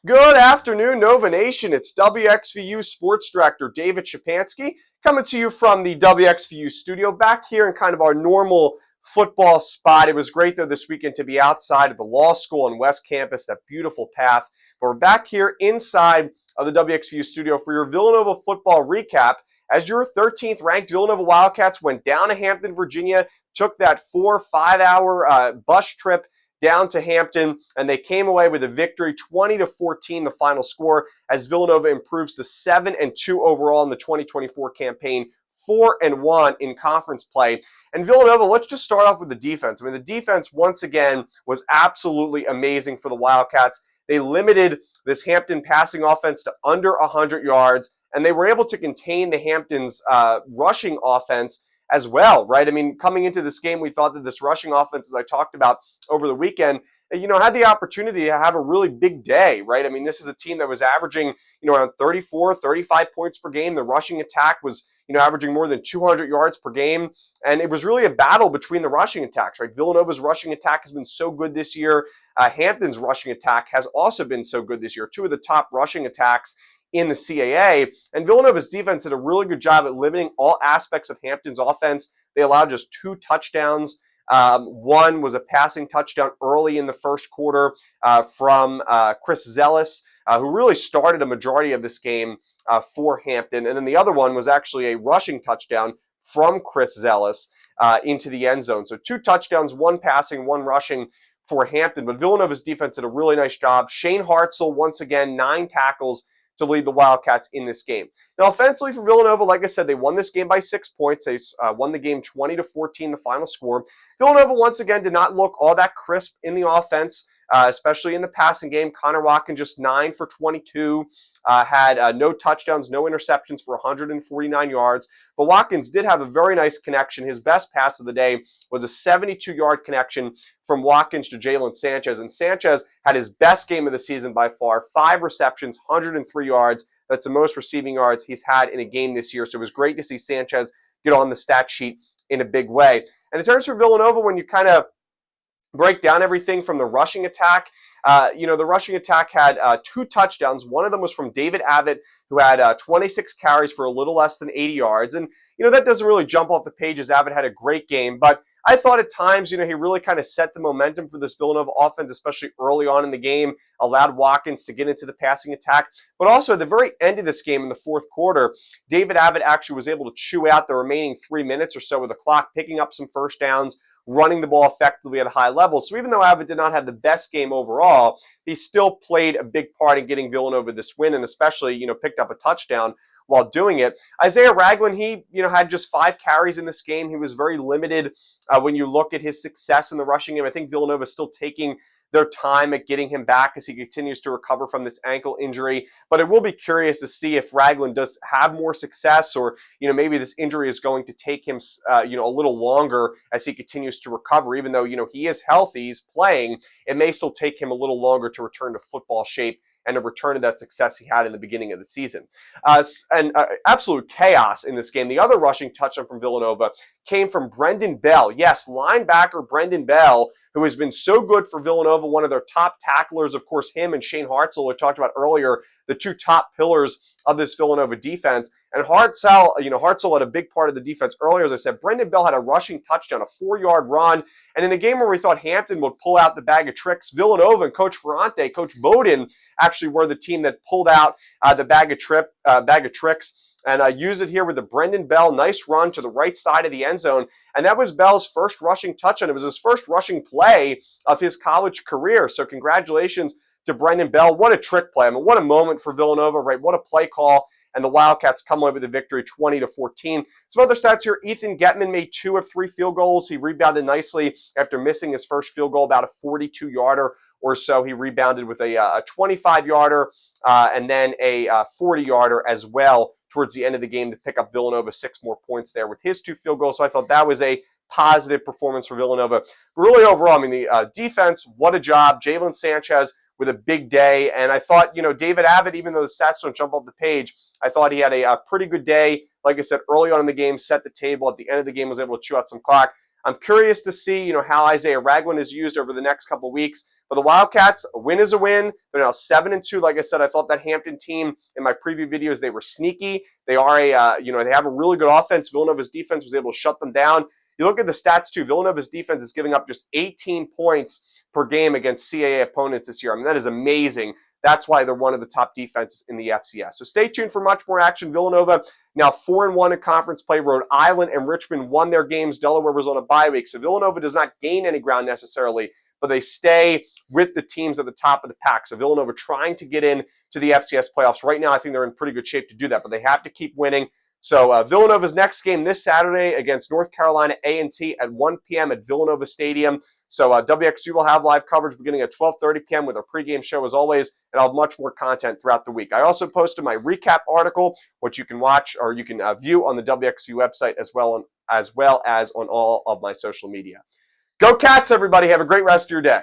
Good afternoon, Nova Nation. It's WXVU Sports Director David Szczepanski coming to you from the WXVU studio back here in kind of our normal football spot. It was great, though, this weekend to be outside of the law school on West Campus, that beautiful path. But we're back here inside of the WXVU studio for your Villanova football recap as your 13th ranked Villanova Wildcats went down to Hampton, Virginia, took that 4 or 5 hour bus trip down to Hampton, and they came away with a victory, 20-14, the final score, as Villanova improves to 7-2 overall in the 2024 campaign, 4-1 in conference play. And Villanova, let's just start off with the defense. I mean, the defense, once again, was absolutely amazing for the Wildcats. They limited this Hampton passing offense to under 100 yards, and they were able to contain the Hampton's rushing offense as well, right? I mean, coming into this game, we thought that this rushing offense, as I talked about over the weekend, had the opportunity to have a really big day, right? I mean, this is a team that was averaging, around 34, 35 points per game. The rushing attack was, averaging more than 200 yards per game. And it was really a battle between the rushing attacks, right? Villanova's rushing attack has been so good this year. Hampton's rushing attack has also been so good this year. Two of the top rushing attacks in the CAA, and Villanova's defense did a really good job at limiting all aspects of Hampton's offense. They allowed just 2 touchdowns. One was a passing touchdown early in the first quarter from Chris Zealous, who really started a majority of this game for Hampton. And then the other one was actually a rushing touchdown from Chris Zealous into the end zone. So 2 touchdowns, 1 passing, 1 rushing for Hampton. But Villanova's defense did a really nice job. Shane Hartzell, once again, 9 tackles to lead the Wildcats in this game. Now, offensively for Villanova, like I said, they won this game by 6 points. They won the game 20-14, the final score. Villanova, once again, did not look all that crisp in the offense, especially in the passing game. Connor Watkins just 9 for 22, had no touchdowns, no interceptions for 149 yards. But Watkins did have a very nice connection. His best pass of the day was a 72-yard connection from Watkins to Jalen Sanchez. And Sanchez had his best game of the season by far, 5 receptions, 103 yards. That's the most receiving yards he's had in a game this year. So it was great to see Sanchez get on the stat sheet in a big way. And in terms of Villanova, when you kind of break down everything from the rushing attack, the rushing attack had 2 touchdowns. One of them was from David Abbott, who had 26 carries for a little less than 80 yards. And, that doesn't really jump off the page as Abbott had a great game. But I thought at times, he really kind of set the momentum for this Villanova offense, especially early on in the game, allowed Watkins to get into the passing attack. But also at the very end of this game in the fourth quarter, David Abbott actually was able to chew out the remaining 3 minutes or so of the clock, picking up some first downs, running the ball effectively at a high level. So even though Abbott did not have the best game overall, he still played a big part in getting Villanova this win, and especially, picked up a touchdown while doing it. Isaiah Ragland, he, had just 5 carries in this game. He was very limited when you look at his success in the rushing game. I think Villanova is still taking their time at getting him back as he continues to recover from this ankle injury. But it will be curious to see if Ragland does have more success, or, maybe this injury is going to take him, a little longer as he continues to recover. Even though, he is healthy, he's playing, it may still take him a little longer to return to football shape and a return to that success he had in the beginning of the season. Absolute chaos in this game. The other rushing touchdown from Villanova came from Brendan Bell. Yes, linebacker Brendan Bell, who has been so good for Villanova, one of their top tacklers. Of course, him and Shane Hartzell, we talked about earlier, the 2 top pillars of this Villanova defense. And Hartzell had a big part of the defense earlier. As I said, Brendan Bell had a rushing touchdown, a 4-yard run. And in a game where we thought Hampton would pull out the bag of tricks, Villanova and Coach Ferrante, Coach Bowden, actually were the team that pulled out the bag of tricks and used it here with the Brendan Bell nice run to the right side of the end zone. And that was Bell's first rushing touchdown. It was his first rushing play of his college career. So congratulations to Brendan Bell. What a trick play. I mean, what a moment for Villanova, right? What a play call. And the Wildcats come away with the victory 20-14. Some other stats here. Ethan Getman made 2 of 3 field goals. He rebounded nicely after missing his first field goal, about a 42-yarder or so. He rebounded with a 25-yarder and then a 40-yarder as well towards the end of the game to pick up Villanova 6 more points there with his 2 field goals. So I thought that was a positive performance for Villanova. But really overall, I mean, the defense, what a job. Jalen Sanchez with a big day. And I thought, David Abbott, even though the stats don't jump off the page, I thought he had a pretty good day. Like I said, early on in the game, set the table. At the end of the game, was able to chew out some clock. I'm curious to see, how Isaiah Ragland is used over the next couple weeks. For the Wildcats, a win is a win. They're now 7-2. Like I said, I thought that Hampton team in my preview videos, they were sneaky. They are they have a really good offense. Villanova's defense was able to shut them down. You look at the stats too. Villanova's defense is giving up just 18 points per game against CAA opponents this year. I mean, that is amazing. That's why they're one of the top defenses in the FCS. So stay tuned for much more action. Villanova now 4-1 in conference play. Rhode Island and Richmond won their games. Delaware was on a bye week. So Villanova does not gain any ground necessarily, but they stay with the teams at the top of the pack. So Villanova trying to get in to the FCS playoffs. Right now, I think they're in pretty good shape to do that, but they have to keep winning. So Villanova's next game this Saturday against North Carolina A&T at 1 p.m. at Villanova Stadium. So WXVU will have live coverage beginning at 12:30 p.m. with our pregame show as always, and I'll have much more content throughout the week. I also posted my recap article, which you can watch or you can view on the WXVU website as well as on all of my social media. Go Cats, everybody. Have a great rest of your day.